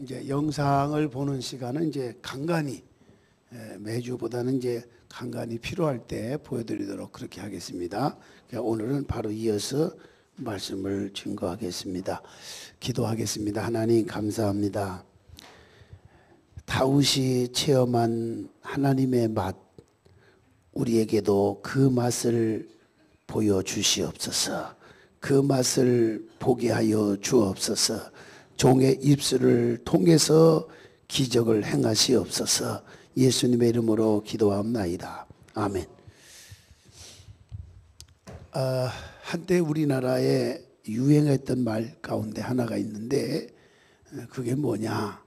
이제 영상을 보는 시간은 이제 간간히 매주보다는 이제 간간히 필요할 때 보여드리도록 그렇게 하겠습니다. 오늘은 바로 이어서 말씀을 증거하겠습니다. 기도하겠습니다. 하나님 감사합니다. 다윗이 체험한 하나님의 맛, 우리에게도 그 맛을 보여주시옵소서. 그 맛을 보게 하여 주옵소서. 종의 입술을 통해서 기적을 행하시옵소서. 예수님의 이름으로 기도합나이다. 아멘. 한때 우리나라에 유행했던 말 가운데 하나가 있는데 그게 뭐냐?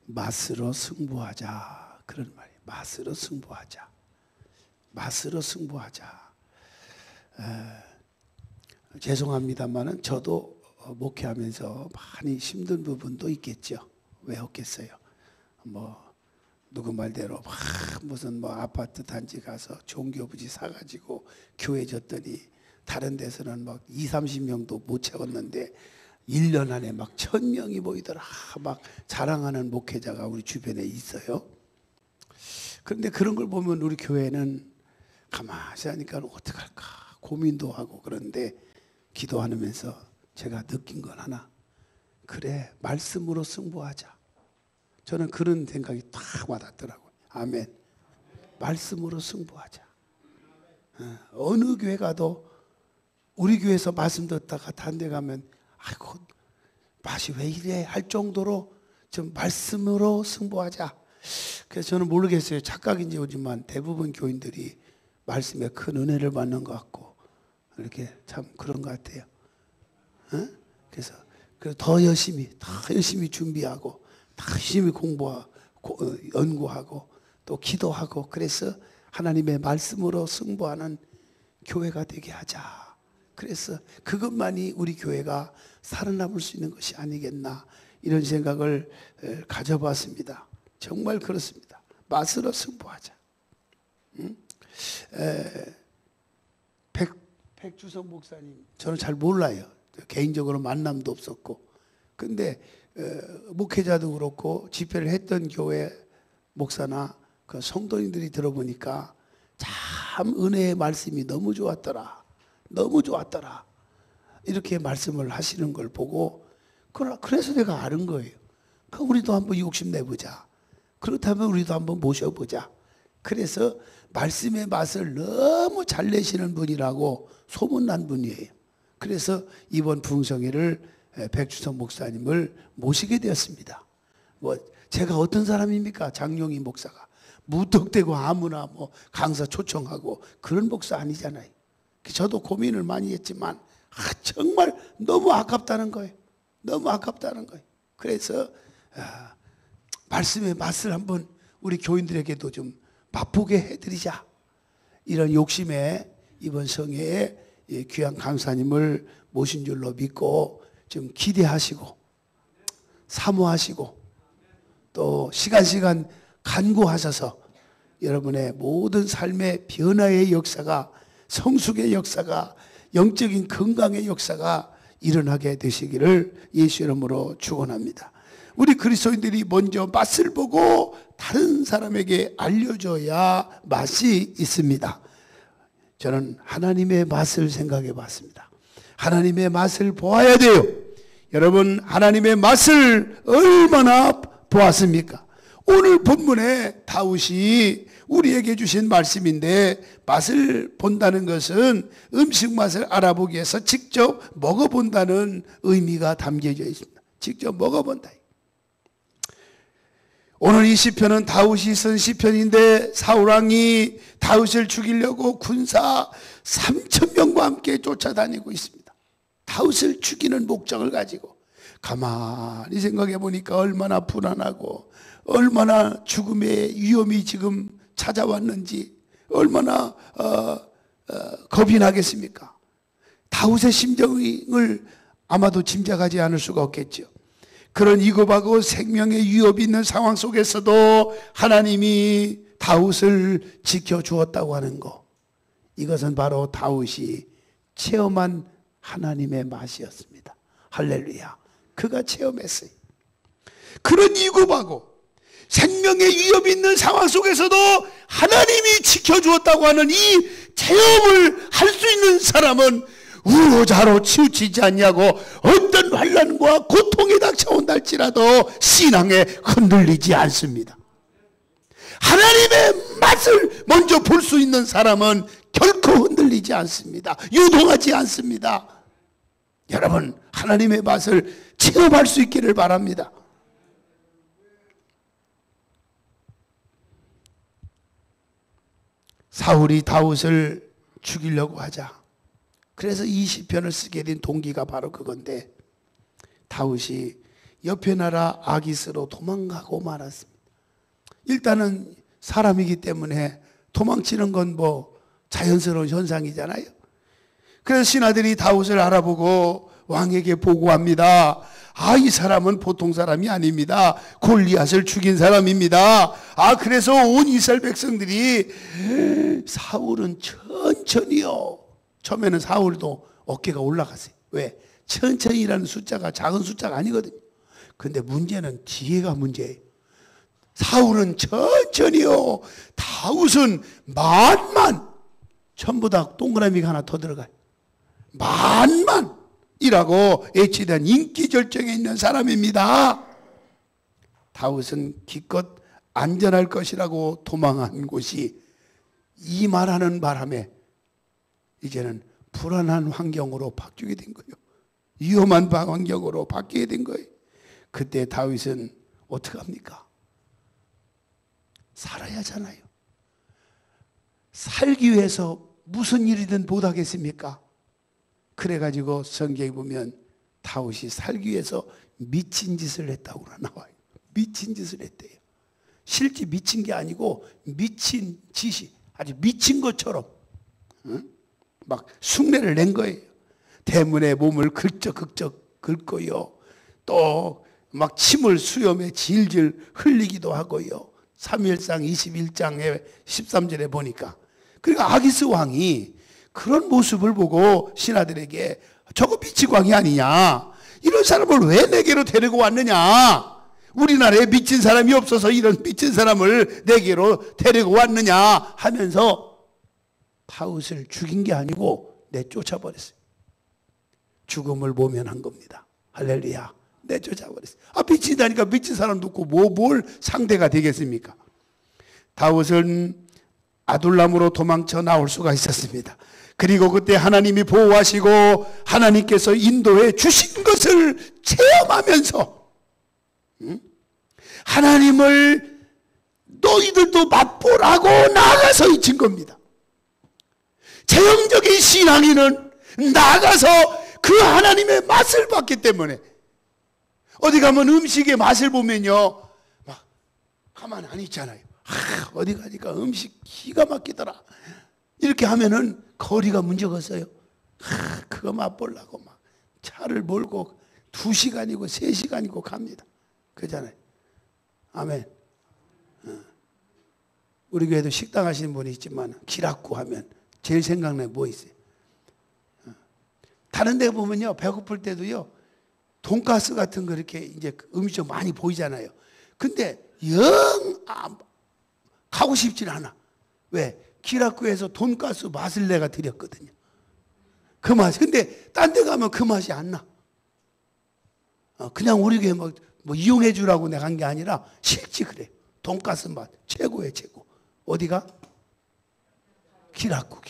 맛으로 승부하자. 그런 말이에요. 맛으로 승부하자. 맛으로 승부하자. 죄송합니다만은 저도 목회하면서 많이 힘든 부분도 있겠죠. 왜 없겠어요? 누구 말대로 무슨 아파트 단지 가서 종교부지 사가지고 교회 줬더니 다른 데서는 20-30명도 못 채웠는데 1년 안에 1000명이 모이더라. 자랑하는 목회자가 우리 주변에 있어요. 그런데 그런 걸 보면 우리 교회는 가만히 하니까 어떡할까 고민도 하고 그런데 기도하면서 제가 느낀 건 하나. 그래, 말씀으로 승부하자. 저는 그런 생각이 딱 와닿더라고요. 아멘. 말씀으로 승부하자. 어느 교회 가도 우리 교회에서 말씀 듣다가 다른 데 가면 아이고 맛이 왜 이래 할 정도로 좀 말씀으로 승부하자. 그래서 저는 모르겠어요. 착각인지 오지만 대부분 교인들이 말씀에 큰 은혜를 받는 것 같고 이렇게 참 그런 것 같아요. 그래서 더 열심히 준비하고 더 열심히 공부하고 연구하고 또 기도하고 그래서 하나님의 말씀으로 승부하는 교회가 되게 하자. 그래서 그것만이 우리 교회가 살아남을 수 있는 것이 아니겠나 이런 생각을 가져봤습니다. 정말 그렇습니다. 맛으로 승부하자. 백주성 목사님 저는 잘 몰라요. 개인적으로 만남도 없었고 근데 목회자도 그렇고 집회를 했던 교회 목사나 그 성도님들이 들어보니까 참 은혜의 말씀이 너무 좋았더라. 이렇게 말씀을 하시는 걸 보고 그래서 내가 아는 거예요. 우리도 한번 욕심내보자. 그렇다면 우리도 한번 모셔보자. 그래서 말씀의 맛을 너무 잘 내시는 분이라고 소문난 분이에요. 그래서 이번 부흥성회를 백주성 목사님을 모시게 되었습니다. 제가 어떤 사람입니까? 장용희 목사가 무턱대고 아무나 강사 초청하고 그런 목사 아니잖아요. 저도 고민을 많이 했지만 정말 너무 아깝다는 거예요. 그래서 말씀의 맛을 한번 우리 교인들에게도 좀 맛보게 해드리자. 이런 욕심에 이번 성회에 귀한 강사님을 모신 줄로 믿고 좀 기대하시고 사모하시고 또 시간 간구하셔서 여러분의 모든 삶의 변화의 역사가 성숙의 역사가 영적인 건강의 역사가 일어나게 되시기를 예수 이름으로 축원합니다. 우리 그리스도인들이 먼저 맛을 보고 다른 사람에게 알려줘야 맛이 있습니다. 저는 하나님의 맛을 생각해 봤습니다. 하나님의 맛을 보아야 돼요. 여러분 하나님의 맛을 얼마나 보았습니까? 오늘 본문에 다윗이 우리에게 주신 말씀인데 맛을 본다는 것은 음식 맛을 알아보기 위해서 직접 먹어본다는 의미가 담겨져 있습니다. 직접 먹어본다. 오늘 이 시편은 다윗이 쓴 시편인데 사울왕이 다윗을 죽이려고 군사 3000명과 함께 쫓아다니고 있습니다. 다윗을 죽이는 목적을 가지고 가만히 생각해 보니까 얼마나 불안하고 얼마나 죽음의 위험이 지금 찾아왔는지 얼마나 겁이 나겠습니까? 다윗의 심정을 아마도 짐작하지 않을 수가 없겠죠. 그런 위급하고 생명의 위협이 있는 상황 속에서도 하나님이 다윗을 지켜주었다고 하는 것, 이것은 바로 다윗이 체험한 하나님의 맛이었습니다. 할렐루야. 그가 체험했어요. 그런 위급하고 생명의 위협이 있는 상황 속에서도 하나님이 지켜주었다고 하는 이 체험을 할 수 있는 사람은 우로자로 치우치지 않냐고 어떤 환난과 고통이 닥쳐온다 할지라도 신앙에 흔들리지 않습니다. 하나님의 맛을 먼저 볼 수 있는 사람은 결코 흔들리지 않습니다. 유동하지 않습니다. 여러분, 하나님의 맛을 체험할 수 있기를 바랍니다. 사울이 다윗을 죽이려고 하자. 그래서 이 시편을 쓰게 된 동기가 바로 그건데, 다윗이 옆에 나라 아기스로 도망가고 말았습니다. 일단은 사람이기 때문에 도망치는 건 뭐 자연스러운 현상이잖아요. 그래서 신하들이 다윗을 알아보고 왕에게 보고합니다. 아, 이 사람은 보통 사람이 아닙니다. 골리앗을 죽인 사람입니다. 아, 그래서 온 이스라엘 백성들이 사울은 천천히요. 처음에는 사울도 어깨가 올라갔어요. 왜? 천천히라는 숫자가 작은 숫자가 아니거든요. 근데 문제는 뒤에가 문제예요. 사울은 천천히요. 다윗은 만만. 전부 다 동그라미가 하나 더 들어가요. 만만이라고 애치된 인기 절정에 있는 사람입니다. 다윗은 기껏 안전할 것이라고 도망한 곳이 이 말하는 바람에 이제는 불안한 환경으로 바뀌게 된 거예요. 위험한 환경으로 바뀌게 된 거예요. 그때 다윗은 어떻게 합니까? 살아야 하잖아요. 살기 위해서 무슨 일이든 못하겠습니까? 그래가지고 성경에 보면 다윗이 살기 위해서 미친 짓을 했다고 나와요. 미친 짓을 했대요. 실제 미친 게 아니고 미친 짓이 아주 미친 것처럼 막 흉내를 낸 거예요. 대문에 몸을 긁적긁적 긁고요. 또 막 침을 수염에 질질 흘리기도 하고요. 사무엘상 21장에 13절에 보니까, 그러니까 아기스 왕이 그런 모습을 보고 신하들에게 저거 미친 왕이 아니냐, 이런 사람을 왜 내게로 데리고 왔느냐, 우리나라에 미친 사람이 없어서 이런 미친 사람을 내게로 데리고 왔느냐 하면서 다윗을 죽인 게 아니고 내쫓아버렸어요. 죽음을 모면한 겁니다. 할렐루야. 내쫓아버렸어요. 아, 미친다니까 미친 사람 놓고 뭘 상대가 되겠습니까? 다윗은 아둘람으로 도망쳐 나올 수가 있었습니다. 그리고 그때 하나님이 보호하시고 하나님께서 인도해 주신 것을 체험하면서 하나님을 너희들도 맛보라고 나아가서 잊힌 겁니다. 체험적인 신앙인은 나아가서 그 하나님의 맛을 봤기 때문에, 어디 가면 음식의 맛을 보면요, 막 가만 안 있잖아요. 어디 가니까 음식 기가 막히더라. 이렇게 하면은 거리가 문제가 없어요. 그거 맛보려고 막 차를 몰고 2시간이고 3시간이고 갑니다. 그잖아요. 아멘. 우리 교회도 식당 하시는 분이 있지만 기락구 하면 제일 생각나는 뭐 있어요? 다른 데 보면요, 배고플 때도요, 돈가스 같은 거 이렇게 이제 음식점 많이 보이잖아요. 근데 영 가고 싶진 않아. 왜? 기락구에서 돈가스 맛을 내가 드렸거든요. 그 맛. 근데 딴 데 가면 그 맛이 안 나. 그냥 우리 교회 뭐 이용해 주라고 내가 한 게 아니라 실제 그래. 돈가스 맛 최고예요, 최고. 어디가? 기락구.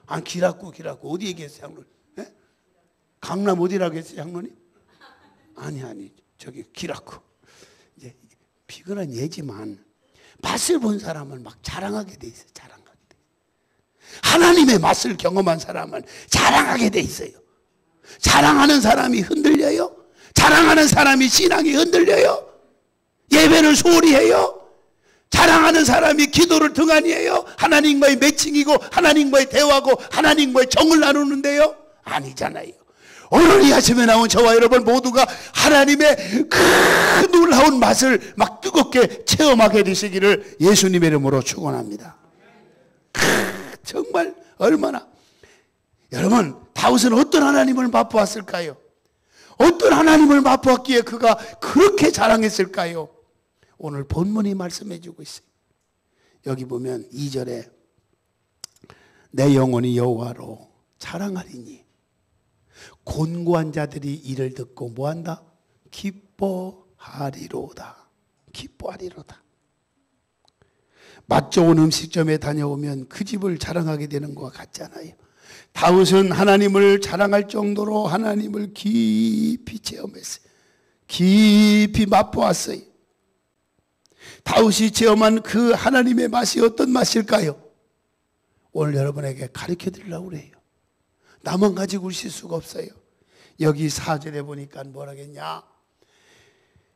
아, 기락구. 어디 얘기했어요, 장로님? 네? 강남 어디라고 했어요, 장로님? 아니, 저기 기락구. 이제 비근한 예지만 맛을 본 사람은 막 자랑하게 돼 있어요. 자랑하게 돼. 하나님의 맛을 경험한 사람은 자랑하게 돼 있어요. 자랑하는 사람이 흔들려요? 자랑하는 사람이 신앙이 흔들려요? 예배를 소홀히 해요? 자랑하는 사람이 기도를 등한히 해요? 하나님과의 매칭이고 하나님과의 대화고 하나님과의 정을 나누는데요? 아니잖아요. 오늘 이 아침에 나온 저와 여러분 모두가 하나님의 그 놀라운 맛을 막 뜨겁게 체험하게 되시기를 예수님의 이름으로 축원합니다. 정말 얼마나. 여러분, 다윗은 어떤 하나님을 맛보았을까요? 어떤 하나님을 맛보았기에 그가 그렇게 자랑했을까요? 오늘 본문이 말씀해 주고 있어요. 여기 보면 2절에 내 영혼이 여호와로 자랑하리니 곤고한 자들이 이를 듣고 뭐한다? 기뻐하리로다. 기뻐하리로다. 맛 좋은 음식점에 다녀오면 그 집을 자랑하게 되는 것과 같잖아요. 다윗은 하나님을 자랑할 정도로 하나님을 깊이 체험했어요. 깊이 맛보았어요. 다윗이 체험한 그 하나님의 맛이 어떤 맛일까요? 오늘 여러분에게 가르쳐 드리려고 그래요. 나만 가지고 오실 수가 없어요. 여기 4절에 보니까 뭐라겠냐?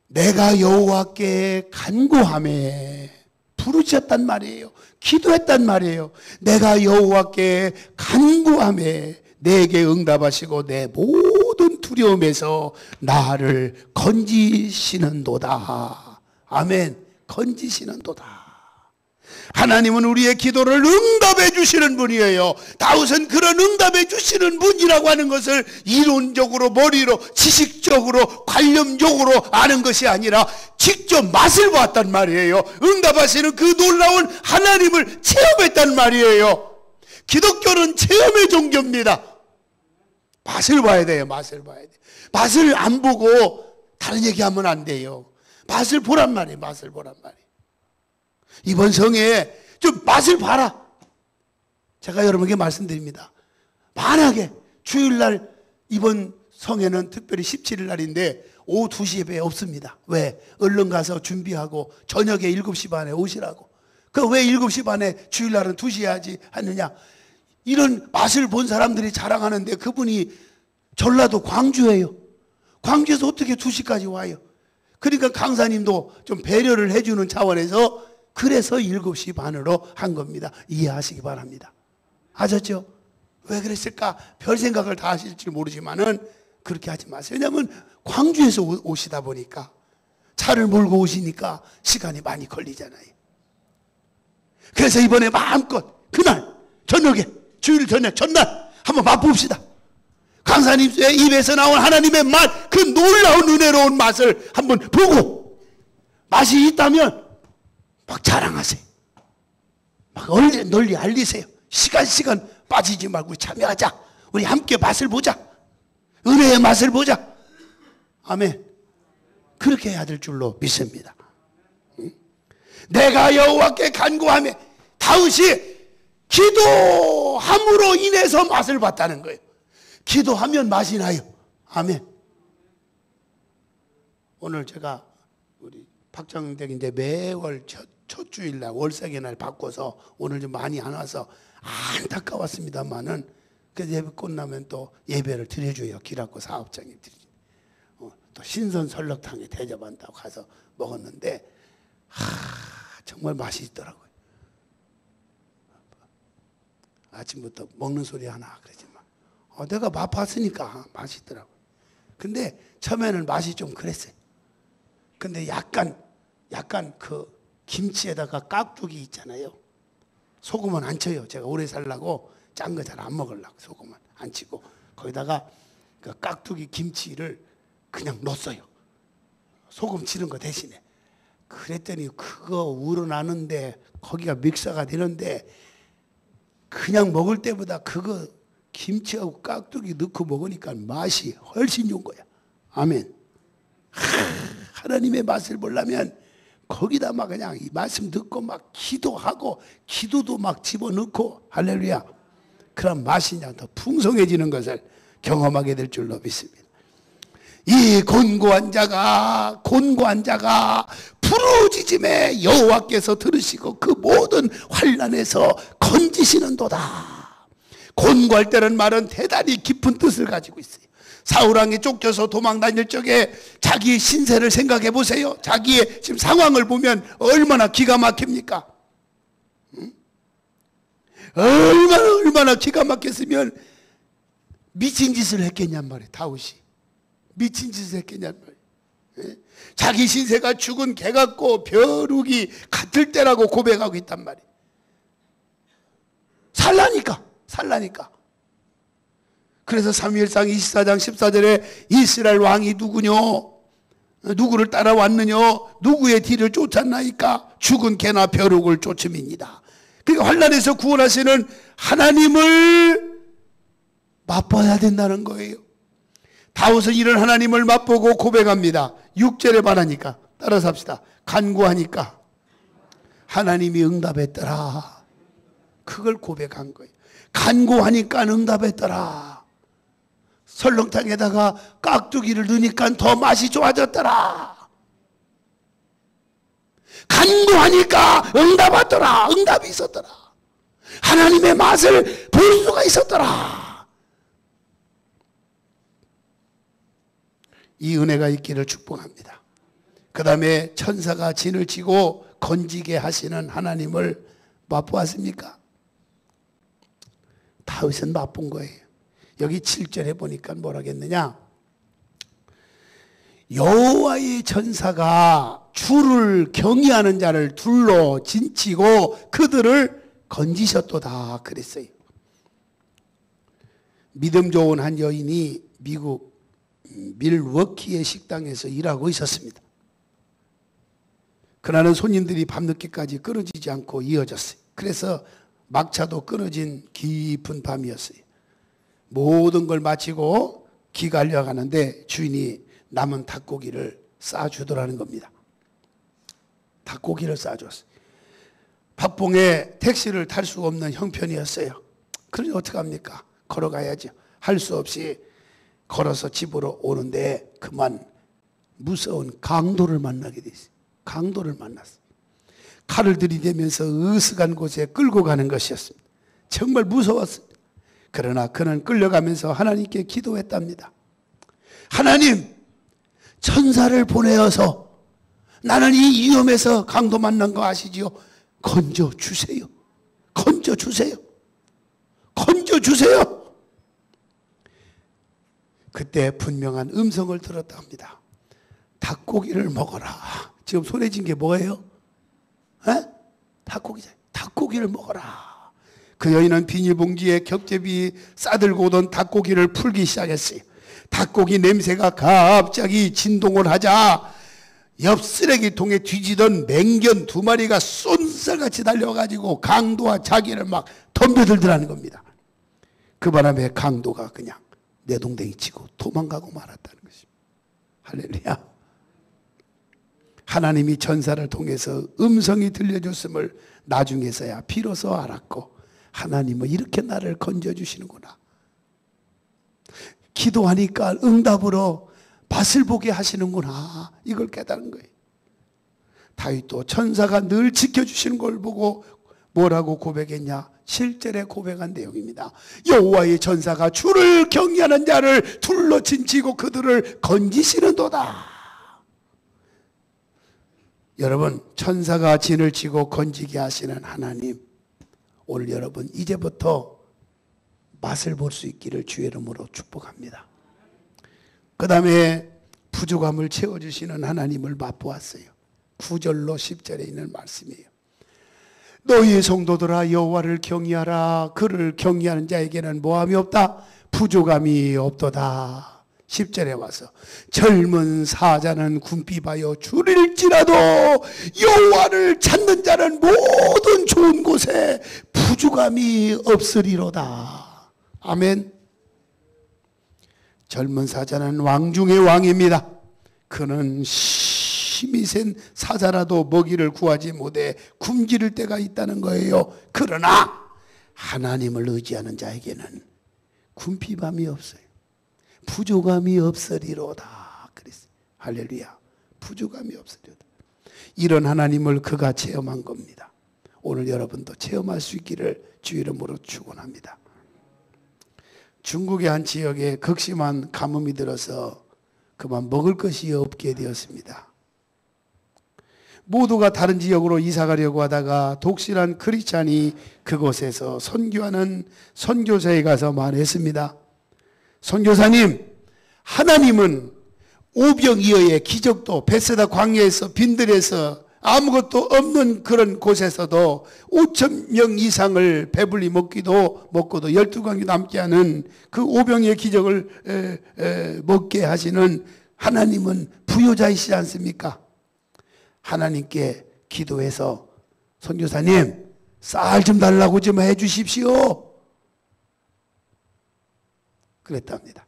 내가 여호와께 간구하며 부르짖었단 말이에요. 기도했단 말이에요. 내가 여호와께 간구하며 내게 응답하시고 내 모든 두려움에서 나를 건지시는도다. 아멘. 건지시는도다. 하나님은 우리의 기도를 응답해 주시는 분이에요. 다윗은 그런 응답해 주시는 분이라고 하는 것을 이론적으로 머리로 지식적으로 관념적으로 아는 것이 아니라 직접 맛을 봤단 말이에요. 응답하시는 그 놀라운 하나님을 체험했단 말이에요. 기독교는 체험의 종교입니다. 맛을 봐야 돼요. 맛을 봐야 돼요. 맛을 안 보고 다른 얘기하면 안 돼요. 맛을 보란 말이에요. 맛을 보란 말이에요. 이번 성에 좀 맛을 봐라. 제가 여러분에게 말씀드립니다. 만약에 주일날 이번 성에는 특별히 17일 날인데 오후 2시 예배 없습니다. 왜? 얼른 가서 준비하고 저녁에 7시 반에 오시라고. 그 왜 7시 반에 주일날은 2시에 하지 하느냐? 이런 맛을 본 사람들이 자랑하는데 그분이 전라도 광주예요. 광주에서 어떻게 2시까지 와요? 그러니까 강사님도 좀 배려를 해주는 차원에서 그래서 7시 반으로 한 겁니다. 이해하시기 바랍니다. 아셨죠? 왜 그랬을까? 별 생각을 다 하실지 모르지만은 그렇게 하지 마세요. 왜냐하면 광주에서 오시다 보니까 차를 몰고 오시니까 시간이 많이 걸리잖아요. 그래서 이번에 마음껏 그날 저녁에 주일 저녁 전날 한번 맛봅시다. 강사님의 입에서 나온 하나님의 맛, 그 놀라운 은혜로운 맛을 한번 보고 맛이 있다면 막 자랑하세요. 막 널리 알리세요. 시간 빠지지 말고 참여하자. 우리 함께 맛을 보자. 은혜의 맛을 보자. 아멘. 그렇게 해야 될 줄로 믿습니다. 내가 여호와께 간구하며 다윗이 기도함으로 인해서 맛을 봤다는 거예요. 기도하면 맛이 나요. 아멘. 오늘 제가 우리 박정댁 이제 매월 첫 주일날 월세기날 바꿔서 오늘 좀 많이 안 와서 안타까웠습니다만은 그래서 예배 끝나면 또 예배를 드려줘요. 기락고 사업장이 또 신선 설렁탕에 대접한다고 가서 먹었는데 정말 맛이 있더라고요. 아침부터 먹는 소리 하나 그러지만 내가 맛봤으니까 맛이 있더라고요. 근데 처음에는 맛이 좀 그랬어요. 근데 약간 그 김치에다가 깍두기 있잖아요. 소금은 안 쳐요. 제가 오래 살라고 짠 거 잘 안 먹으려고 소금은 안 치고 거기다가 그 깍두기 김치를 그냥 넣었어요. 소금 치는 거 대신에. 그랬더니 그거 우러나는데 거기가 믹서가 되는데 그냥 먹을 때보다 그거 김치하고 깍두기 넣고 먹으니까 맛이 훨씬 좋은 거야. 아멘. 하나님의 맛을 보려면 거기다 막 그냥 이 말씀 듣고 막 기도하고 기도도 막 집어넣고 할렐루야. 그런 맛이 더 풍성해지는 것을 경험하게 될 줄로 믿습니다. 이 곤고한 자가 부르짖음에 여호와께서 들으시고 그 모든 환난에서 건지시는도다. 곤고할 때는 말은 대단히 깊은 뜻을 가지고 있어요. 사울왕이 쫓겨서 도망 다닐 적에 자기 신세를 생각해 보세요. 자기의 지금 상황을 보면 얼마나 기가 막힙니까? 얼마나 기가 막혔으면 미친 짓을 했겠냔 말이에요. 다윗이 미친 짓을 했겠냔 말이에요. 자기 신세가 죽은 개 같고 벼룩이 같을 때라고 고백하고 있단 말이에요. 살라니까. 그래서 사무엘상 24장 14절에 이스라엘 왕이 누구뇨? 누구를 따라왔느냐? 누구의 뒤를 쫓았나이까? 죽은 개나 벼룩을 쫓음이니라. 그러니까 환난에서 구원하시는 하나님을 맛봐야 된다는 거예요. 다윗은 이런 하나님을 맛보고 고백합니다. 6절에 말하니까 따라서 합시다. 간구하니까 하나님이 응답했더라. 그걸 고백한 거예요. 간구하니까 응답했더라. 설렁탕에다가 깍두기를 넣으니까 더 맛이 좋아졌더라. 간구하니까 응답하더라. 응답이 있었더라. 하나님의 맛을 볼 수가 있었더라. 이 은혜가 있기를 축복합니다. 그 다음에 천사가 진을 치고 건지게 하시는 하나님을 맛보았습니까? 다윗은 맛본 거예요. 여기 7절에 보니까 뭐라겠느냐? 여호와의 천사가 주를 경외하는 자를 둘러 진치고 그들을 건지셨도다 그랬어요. 믿음 좋은 한 여인이 미국 밀워키의 식당에서 일하고 있었습니다. 그날은 손님들이 밤늦게까지 끊어지지 않고 이어졌어요. 그래서 막차도 끊어진 깊은 밤이었어요. 모든 걸 마치고 기가려 가는데 주인이 남은 닭고기를 싸주더라는 겁니다. 닭고기를 싸줬어요. 박봉에 택시를 탈 수 없는 형편이었어요. 그러니 어떡합니까? 걸어가야죠. 할 수 없이 걸어서 집으로 오는데 그만 무서운 강도를 만나게 됐어요. 강도를 만났어요. 칼을 들이대면서 으슥한 곳에 끌고 가는 것이었습니다. 정말 무서웠습니다. 그러나 그는 끌려가면서 하나님께 기도했답니다. 하나님, 천사를 보내어서 나는 이 위험에서 강도 만난 거 아시지요? 건져주세요. 건져주세요. 건져주세요. 그때 분명한 음성을 들었다 합니다. 닭고기를 먹어라. 지금 손에 쥔 게 뭐예요? 닭고기잖아요. 닭고기를 먹어라. 그 여인은 비닐봉지에 겹겹이 싸들고 오던 닭고기를 풀기 시작했어요. 닭고기 냄새가 갑자기 진동을 하자 옆 쓰레기통에 뒤지던 맹견 2마리가 쏜살같이 달려가지고 강도와 자기를 막 덤벼들더라는 겁니다. 그 바람에 강도가 그냥 내동댕이 치고 도망가고 말았다는 것입니다. 할렐루야. 하나님이 천사를 통해서 음성이 들려줬음을 나중에서야 비로소 알았고 하나님은 이렇게 나를 건져주시는구나. 기도하니까 응답으로 맛을 보게 하시는구나. 이걸 깨달은 거예요. 다윗도 천사가 늘 지켜주시는 걸 보고 뭐라고 고백했냐? 7절에 고백한 내용입니다. 여호와의 천사가 주를 경외하는 자를 둘러 진치고 그들을 건지시는도다. 여러분, 천사가 진을 치고 건지게 하시는 하나님, 오늘 여러분 이제부터 맛을 볼 수 있기를 주의 이름으로 축복합니다. 그 다음에 부족함을 채워주시는 하나님을 맛보았어요. 9절로 10절에 있는 말씀이에요. 너희 성도들아 여호와를 경외하라. 그를 경외하는 자에게는 모함이 없다. 부족함이 없도다. 10절에 와서 젊은 사자는 굶비하여 줄일지라도 여호와를 찾는 자는 모든 좋은 곳에 부족함이 없으리로다. 아멘. 젊은 사자는 왕 중의 왕입니다. 그는 힘이 센 사자라도 먹이를 구하지 못해 굶주릴 때가 있다는 거예요. 그러나 하나님을 의지하는 자에게는 굶비함이 없어요. 부족함이 없으리로다 그랬어요. 할렐루야. 부족함이 없으리로다. 이런 하나님을 그가 체험한 겁니다. 오늘 여러분도 체험할 수 있기를 주 이름으로 축원합니다. 중국의 한 지역에 극심한 가뭄이 들어서 그만 먹을 것이 없게 되었습니다. 모두가 다른 지역으로 이사 가려고 하다가 독실한 크리스찬이 그곳에서 선교하는 선교사에 가서 말했습니다. 선교사님, 하나님은 오병이어의 기적도 베세다 광야에서 빈들에서 아무것도 없는 그런 곳에서도 5천 명 이상을 배불리 먹고도 12강이 남게 하는 그 오병이의 기적을 먹게 하시는 하나님은 부요자이시지 않습니까? 하나님께 기도해서 선교사님 쌀 좀 달라고 좀 해주십시오. 그랬답니다.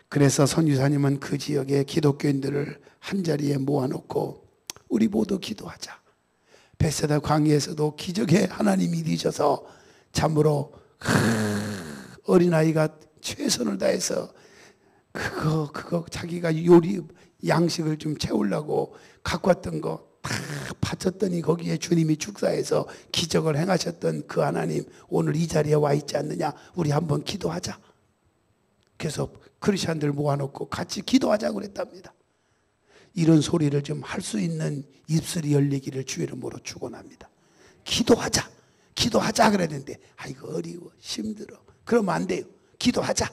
그래서 선교사님은 그 지역의 기독교인들을 한자리에 모아놓고 우리 모두 기도하자. 벳세다 광야에서도 기적의 하나님이 되셔서 참으로 어린아이가 최선을 다해서 그거 자기가 요리 양식을 좀 채우려고 갖고 왔던 거 다 바쳤더니 거기에 주님이 축사해서 기적을 행하셨던 그 하나님 오늘 이 자리에 와 있지 않느냐. 우리 한번 기도하자. 그래서 크리스찬들 모아놓고 같이 기도하자고 그랬답니다. 이런 소리를 좀 할 수 있는 입술이 열리기를 주의 이름으로 축원합니다. 기도하자. 기도하자 그랬는데 아이고 어려워 힘들어. 그러면 안 돼요. 기도하자.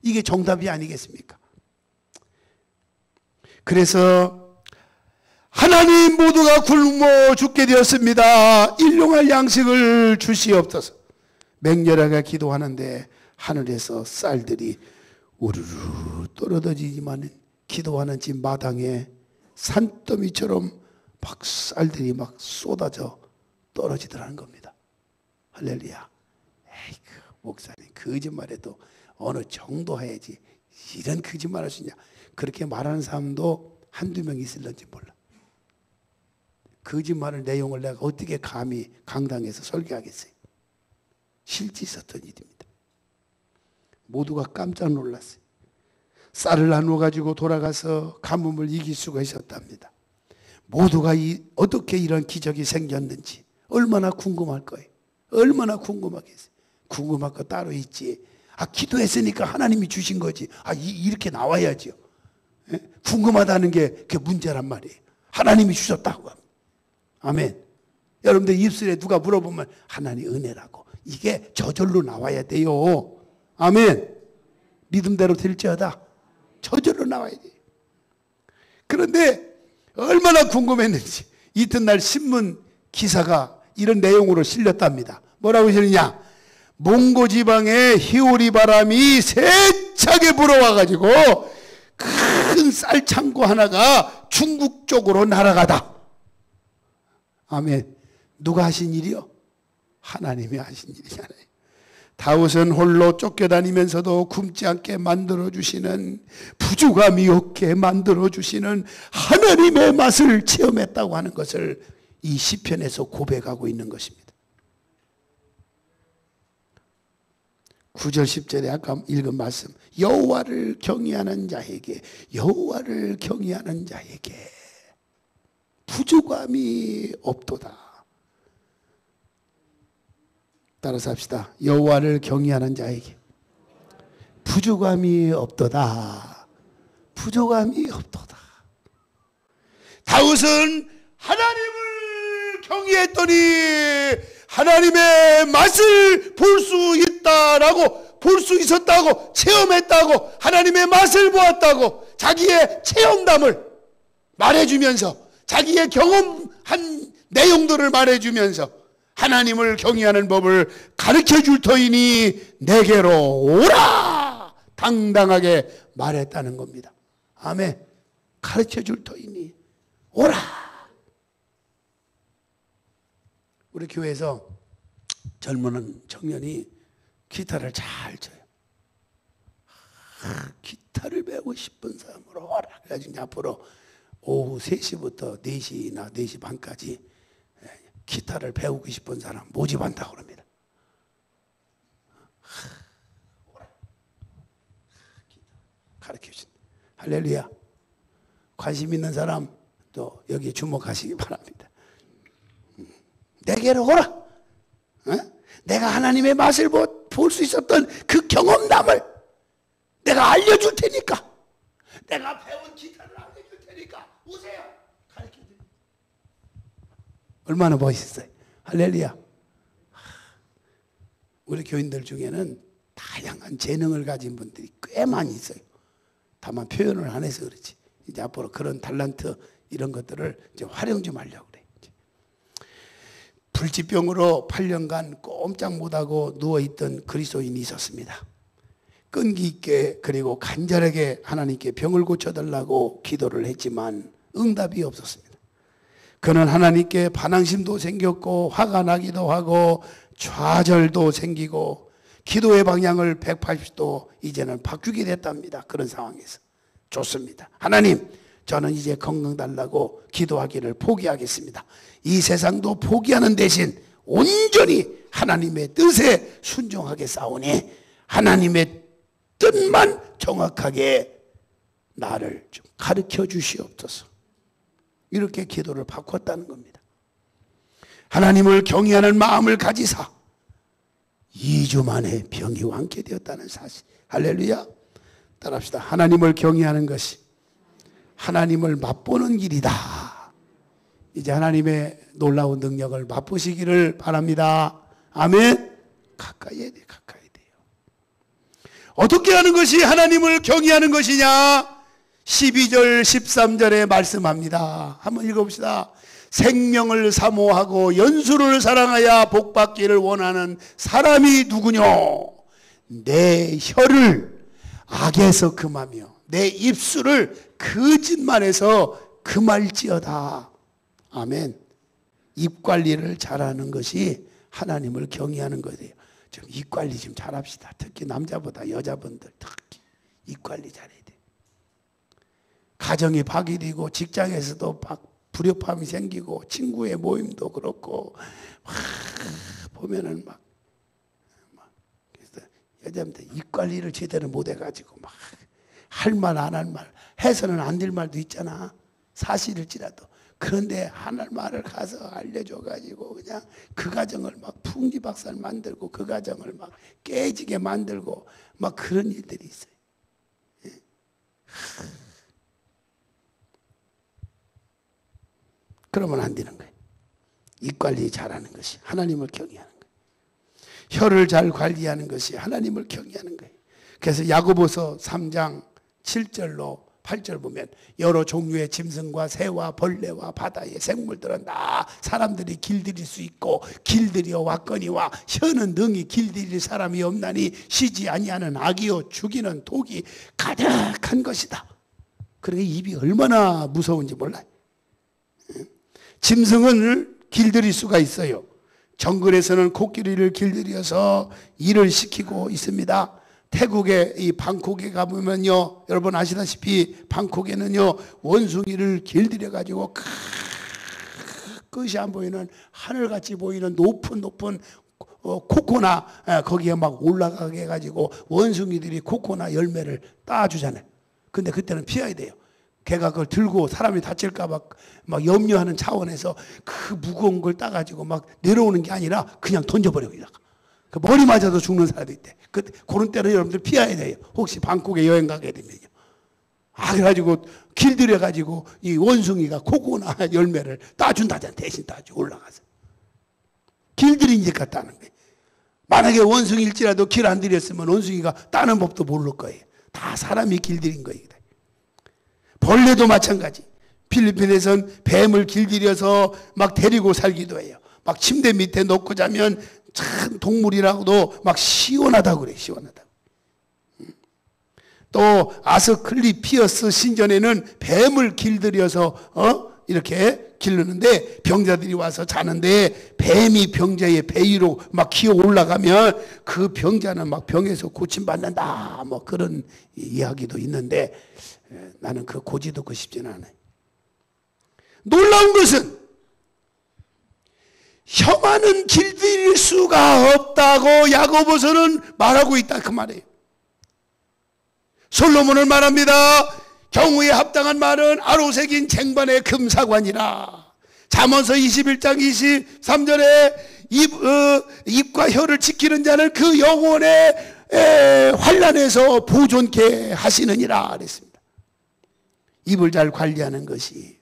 이게 정답이 아니겠습니까? 그래서 하나님 모두가 굶어 죽게 되었습니다. 일용할 양식을 주시옵소서. 맹렬하게 기도하는데 하늘에서 쌀들이 우르르 떨어지지만 기도하는 집 마당에 산더미처럼 막 쌀들이 막 쏟아져 떨어지더라는 겁니다. 할렐루야. 에이그 목사님 거짓말해도 어느 정도 해야지 이런 거짓말 할 수 있냐. 그렇게 말하는 사람도 한두 명 있을런지 몰라. 거짓말의 내용을 내가 어떻게 감히 강당에서 설교하겠어요. 실제 있었던 일입니다. 모두가 깜짝 놀랐어요. 쌀을 나누어 가지고 돌아가서 가뭄을 이길 수가 있었답니다. 모두가 어떻게 이런 기적이 생겼는지 얼마나 궁금할 거예요. 얼마나 궁금하겠어요. 궁금할 거 따로 있지. 기도했으니까 하나님이 주신 거지. 이렇게 나와야죠. 예? 궁금하다는 게 그게 문제란 말이에요. 하나님이 주셨다고 합니다. 아멘. 여러분들 입술에 누가 물어보면 하나님 은혜라고. 이게 저절로 나와야 돼요. 아멘. 믿음대로 될지어다. 저절로 나와야 돼요. 그런데 얼마나 궁금했는지 이튿날 신문 기사가 이런 내용으로 실렸답니다. 뭐라고 실리냐? 몽고 지방에 희오리 바람이 세차게 불어와가지고 큰 쌀창고 하나가 중국 쪽으로 날아가다. 아멘. 누가 하신 일이요? 하나님이 하신 일이잖아요. 다윗은 홀로 쫓겨다니면서도 굶지 않게 만들어주시는, 부족함이 없게 만들어주시는 하나님의 맛을 체험했다고 하는 것을 이 시편에서 고백하고 있는 것입니다. 9절 10절에 아까 읽은 말씀, 여호와를 경외하는 자에게, 여호와를 경외하는 자에게 부족함이 없도다. 따라서 합시다. 여호와를 경외하는 자에게 부족함이 없도다. 부족함이 없도다. 다윗은 하나님을 경외했더니 하나님의 맛을 볼 수 있다라고, 볼 수 있었다고, 체험했다고, 하나님의 맛을 보았다고 자기의 체험담을 말해주면서, 자기의 경험한 내용들을 말해주면서 하나님을 경외하는 법을 가르쳐줄 터이니 내게로 오라 당당하게 말했다는 겁니다. 아멘. 가르쳐줄 터이니 오라. 우리 교회에서 젊은 청년이 기타를 잘 쳐요. 기타를 배우고 싶은 사람으로 오라. 그래가지고 앞으로 오후 3시부터 4시나 4시 반까지 기타를 배우고 싶은 사람 모집한다고 합니다. 가르쳐주신다. 할렐루야. 관심 있는 사람 또 여기에 주목하시기 바랍니다. 내게로 오라. 내가 하나님의 맛을 볼 수 있었던 그 경험담을 내가 알려줄 테니까, 내가 배운 기타를 알려줄 테니까 오세요. 가르쳐드립니다. 얼마나 멋있어요. 할렐루야. 우리 교인들 중에는 다양한 재능을 가진 분들이 꽤 많이 있어요. 다만 표현을 안 해서 그렇지 이제 앞으로 그런 달란트 이런 것들을 이제 활용 좀 하려고 그래. 불치병으로 8년간 꼼짝 못하고 누워있던 그리스도인이 있었습니다. 끈기 있게 그리고 간절하게 하나님께 병을 고쳐달라고 기도를 했지만 응답이 없었습니다. 그는 하나님께 반항심도 생겼고 화가 나기도 하고 좌절도 생기고 기도의 방향을 180도 이제는 바꾸게 됐답니다. 그런 상황에서 좋습니다. 하나님, 저는 이제 건강 달라고 기도하기를 포기하겠습니다. 이 세상도 포기하는 대신 온전히 하나님의 뜻에 순종하게 싸우니 하나님의 뜻만 정확하게 나를 좀 가르쳐 주시옵소서. 이렇게 기도를 바꿨다는 겁니다. 하나님을 경외하는 마음을 가지사 2주 만에 병이 완쾌되었다는 사실. 할렐루야. 따라합시다. 하나님을 경외하는 것이 하나님을 맛보는 길이다. 이제 하나님의 놀라운 능력을 맛보시기를 바랍니다. 아멘. 가까이 해야 돼, 가까이 돼요. 어떻게 하는 것이 하나님을 경외하는 것이냐? 12절 13절에 말씀합니다. 한번 읽어봅시다. 생명을 사모하고 연수를 사랑하여 복받기를 원하는 사람이 누구뇨? 내 혀를 악에서 금하며 내 입술을 거짓말에서 금할지어다. 아멘. 입 관리를 잘하는 것이 하나님을 경외하는 거예요. 좀 입 관리 좀 잘합시다. 특히 남자보다 여자분들 특히 입 관리 잘해야 돼요. 가정이 파괴되고 직장에서도 불협화음이 생기고 친구의 모임도 그렇고 보면은 막 그래서 여자분들 입 관리를 제대로 못 해가지고 막 할 말 안 할 말 해서는 안 될 말도 있잖아. 사실일지라도. 그런데 하나님 말을 가서 알려줘가지고 그냥 그 가정을 막 풍지박산 만들고 그 가정을 막 깨지게 만들고 막 그런 일들이 있어요. 예. 그러면 안 되는 거예요. 입 관리 잘하는 것이 하나님을 경외하는 거예요. 혀를 잘 관리하는 것이 하나님을 경외하는 거예요. 그래서 야고보서 3장 7절로 8절 보면 여러 종류의 짐승과 새와 벌레와 바다의 생물들은 다 사람들이 길들일 수 있고 길들여 왔거니와 혀는 능히 길들일 사람이 없나니 쉬지 아니하는 악이요 죽이는 독이 가득한 것이다. 그러니까 입이 얼마나 무서운지 몰라요. 짐승을 길들일 수가 있어요. 정글에서는 코끼리를 길들여서 일을 시키고 있습니다. 태국의 이 방콕에 가보면요, 여러분 아시다시피 방콕에는요 원숭이를 길들여 가지고 끝이 안 보이는 하늘같이 보이는 높은 코코나 거기에 막 올라가게 해가지고 원숭이들이 코코나 열매를 따주잖아요. 근데 그때는 피해야 돼요. 걔가 그걸 들고 사람이 다칠까봐 막 염려하는 차원에서 그 무거운 걸 따가지고 막 내려오는 게 아니라 그냥 던져버리고 있다가 그 머리 맞아도 죽는 사람도 있대. 그런 때는 여러분들 피해야 돼요. 혹시 방콕에 여행 가게 되면요. 그래가지고 길들여가지고 이 원숭이가 코코나 열매를 따준다잖아. 대신 따주 올라가서. 길들이니까 따는 거예요. 만약에 원숭이일지라도 길 안 들였으면 원숭이가 따는 법도 모를 거예요. 다 사람이 길들인 거예요. 벌레도 마찬가지. 필리핀에선 뱀을 길들여서 막 데리고 살기도 해요. 막 침대 밑에 놓고 자면 참 동물이라고도 막 시원하다고 그래. 시원하다고. 또 아스클리피어스 신전에는 뱀을 길들여서 이렇게 기르는데 병자들이 와서 자는데 뱀이 병자의 배 위로 막 기어 올라가면 그 병자는 막 병에서 고침받는다. 뭐 그런 이야기도 있는데 나는 그 고지 듣고 싶지는 않아요. 놀라운 것은 혀만은 길들일 수가 없다고 야고보서는 말하고 있다 그 말이에요. 솔로몬은 말합니다. 경우에 합당한 말은 아로새긴 쟁반의 금사관이라. 잠언서 21장 23절에 입과 혀를 지키는 자는 그 영혼의 환난에서 보존케 하시느니라 그랬습니다. 입을 잘 관리하는 것이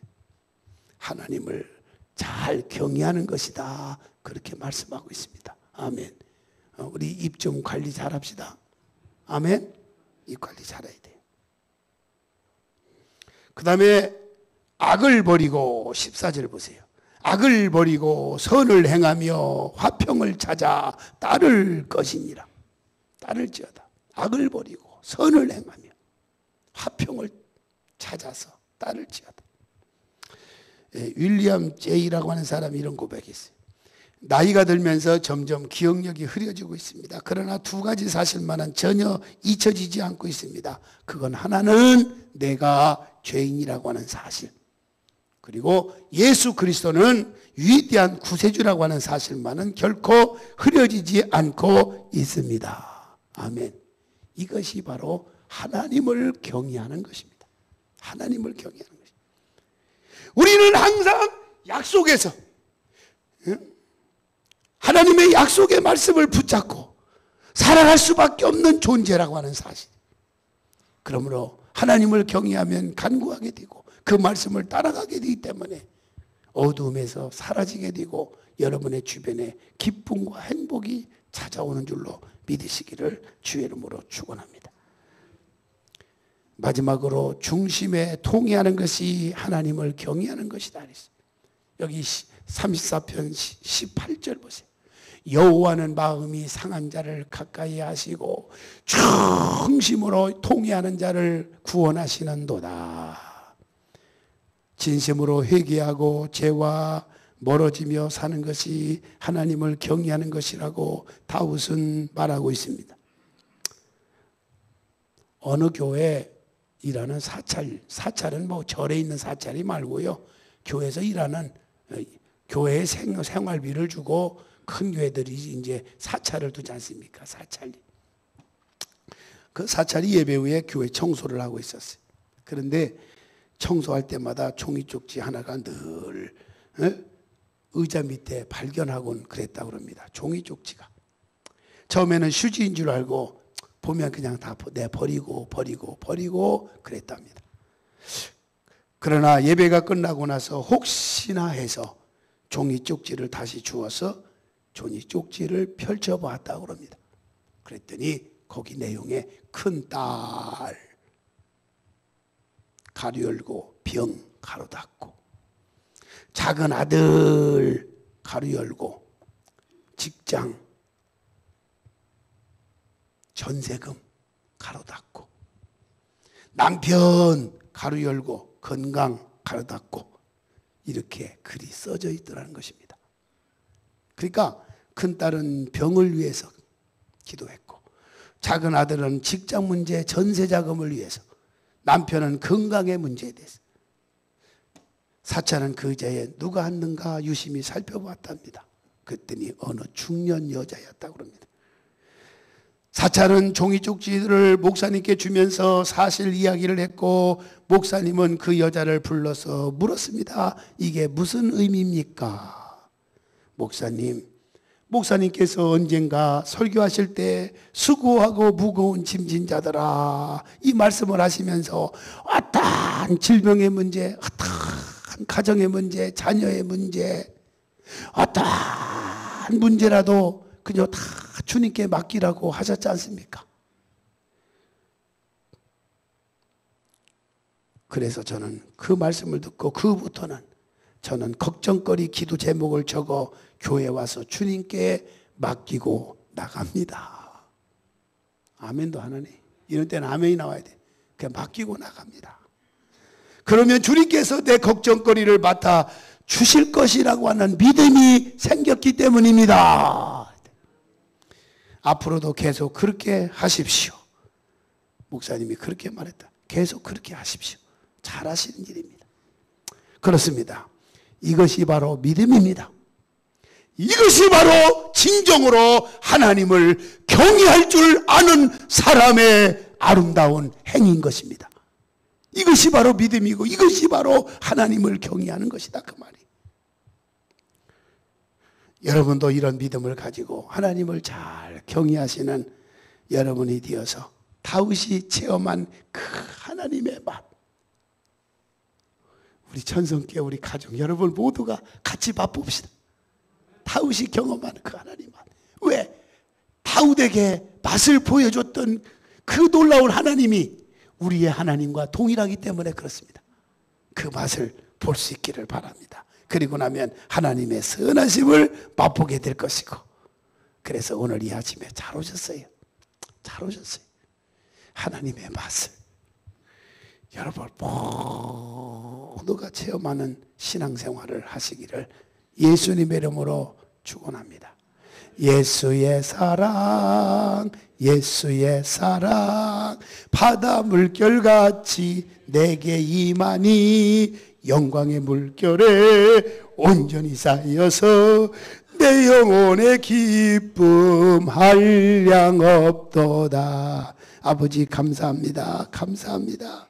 하나님을 잘 경외하는 것이다. 그렇게 말씀하고 있습니다. 아멘. 우리 입 좀 관리 잘합시다. 아멘. 입 관리 잘해야 돼요. 그 다음에 악을 버리고 14절 보세요. 악을 버리고 선을 행하며 화평을 찾아 따를 것이니라. 따를지어다. 악을 버리고 선을 행하며 화평을 찾아서 따를지어다. 윌리엄 제이라고 하는 사람이 이런 고백이 있어요. 나이가 들면서 점점 기억력이 흐려지고 있습니다. 그러나 두 가지 사실만은 전혀 잊혀지지 않고 있습니다. 그건 하나는 내가 죄인이라고 하는 사실, 그리고 예수 그리스도는 위대한 구세주라고 하는 사실만은 결코 흐려지지 않고 있습니다. 아멘. 이것이 바로 하나님을 경외하는 것입니다. 하나님을 경외하는 것입니다. 우리는 항상 약속에서 하나님의 약속의 말씀을 붙잡고 살아갈 수밖에 없는 존재라고 하는 사실. 그러므로 하나님을 경외하면 간구하게 되고 그 말씀을 따라가게 되기 때문에 어두움에서 사라지게 되고 여러분의 주변에 기쁨과 행복이 찾아오는 줄로 믿으시기를 주의 이름으로 축원합니다. 마지막으로 중심에 통해하는 것이 하나님을 경외하는 것이다. 여기 34편 18절 보세요. 여호와는 마음이 상한 자를 가까이 하시고 중심으로 통해하는 자를 구원하시는도다. 진심으로 회개하고 죄와 멀어지며 사는 것이 하나님을 경외하는 것이라고 다윗은 말하고 있습니다. 어느 교회 일하는 사찰은 뭐 절에 있는 사찰이 말고요, 교회에서 일하는 교회의 생활비를 주고 큰 교회들이 이제 사찰을 두지 않습니까? 사찰이. 그 사찰이 예배 후에 교회 청소를 하고 있었어요. 그런데 청소할 때마다 종이 쪽지 하나가 늘 의자 밑에 발견하곤 그랬다고 합니다. 종이 쪽지가. 처음에는 휴지인 줄 알고 보면 그냥 다 버리고 그랬답니다. 그러나 예배가 끝나고 나서 혹시나 해서 종이 쪽지를 다시 주어서 종이 쪽지를 펼쳐보았다고 합니다. 그랬더니 거기 내용에 큰 딸 가로 열고 병 가로 닫고, 작은 아들 가로 열고 직장 전세금 가로 닫고, 남편 가로 열고 건강 가로 닫고, 이렇게 글이 써져 있더라는 것입니다. 그러니까 큰딸은 병을 위해서 기도했고, 작은 아들은 직장 문제, 전세 자금을 위해서, 남편은 건강의 문제에 대해서. 사찰은 그 의자에 누가 앉는가 유심히 살펴봤답니다. 그랬더니 어느 중년 여자였다고 합니다. 사찰은 종이 쪽지를 목사님께 주면서 사실 이야기를 했고, 목사님은 그 여자를 불러서 물었습니다. 이게 무슨 의미입니까? 목사님께서 언젠가 설교하실 때 수고하고 무거운 짐진 자들아, 이 말씀을 하시면서 어떠한 질병의 문제, 어떠한 가정의 문제, 자녀의 문제, 어떠한 문제라도 그저 다 주님께 맡기라고 하셨지 않습니까? 그래서 저는 그 말씀을 듣고 그부터는 저는 걱정거리 기도 제목을 적어 교회에 와서 주님께 맡기고 나갑니다. 아멘도 하나니. 이런 때는 아멘이 나와야 돼. 그냥 맡기고 나갑니다. 그러면 주님께서 내 걱정거리를 맡아 주실 것이라고 하는 믿음이 생겼기 때문입니다. 앞으로도 계속 그렇게 하십시오. 목사님이 그렇게 말했다. 계속 그렇게 하십시오. 잘하시는 일입니다. 그렇습니다. 이것이 바로 믿음입니다. 이것이 바로 진정으로 하나님을 경외할 줄 아는 사람의 아름다운 행위인 것입니다. 이것이 바로 믿음이고 이것이 바로 하나님을 경외하는 것이다, 그 말이. 여러분도 이런 믿음을 가지고 하나님을 잘 경외하시는 여러분이 되어서 다윗이 체험한 그 하나님의 맛, 우리 천성교회 우리 가족 여러분 모두가 같이 맛봅시다. 다윗이 경험한 그 하나님 맛. 왜? 다윗에게 맛을 보여줬던 그 놀라운 하나님이 우리의 하나님과 동일하기 때문에 그렇습니다. 그 맛을 볼 수 있기를 바랍니다. 그리고 나면 하나님의 선하심을 맛보게 될 것이고, 그래서 오늘 이 아침에 잘 오셨어요. 잘 오셨어요. 하나님의 맛을 여러분 모두가 체험하는 신앙생활을 하시기를 예수님의 이름으로 축원합니다. 예수의 사랑, 예수의 사랑, 바다 물결같이 내게 임하니 영광의 물결에 온전히 쌓여서 내 영혼의 기쁨 한량 없도다. 아버지 감사합니다. 감사합니다.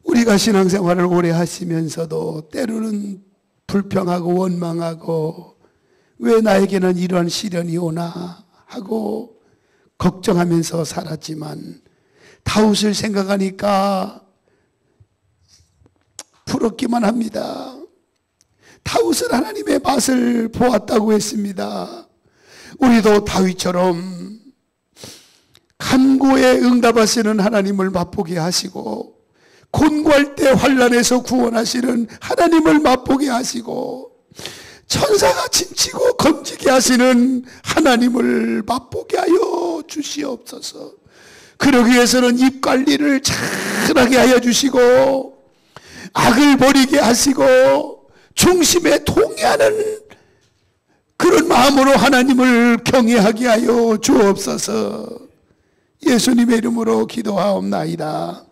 우리가 신앙생활을 오래 하시면서도 때로는 불평하고 원망하고 왜 나에게는 이런 시련이 오나 하고 걱정하면서 살았지만 다윗을 생각하니까 부럽기만 합니다. 다윗은 하나님의 맛을 보았다고 했습니다. 우리도 다윗처럼 간구에 응답하시는 하나님을 맛보게 하시고, 곤고할 때 환난에서 구원하시는 하나님을 맛보게 하시고, 천사가 짐치고 건지게 하시는 하나님을 맛보게 하여 주시옵소서. 그러기 위해서는 입 관리를 잘하게 하여 주시고, 악을 버리게 하시고, 중심에 통해하는 그런 마음으로 하나님을 경외하게 하여 주옵소서. 예수님의 이름으로 기도하옵나이다.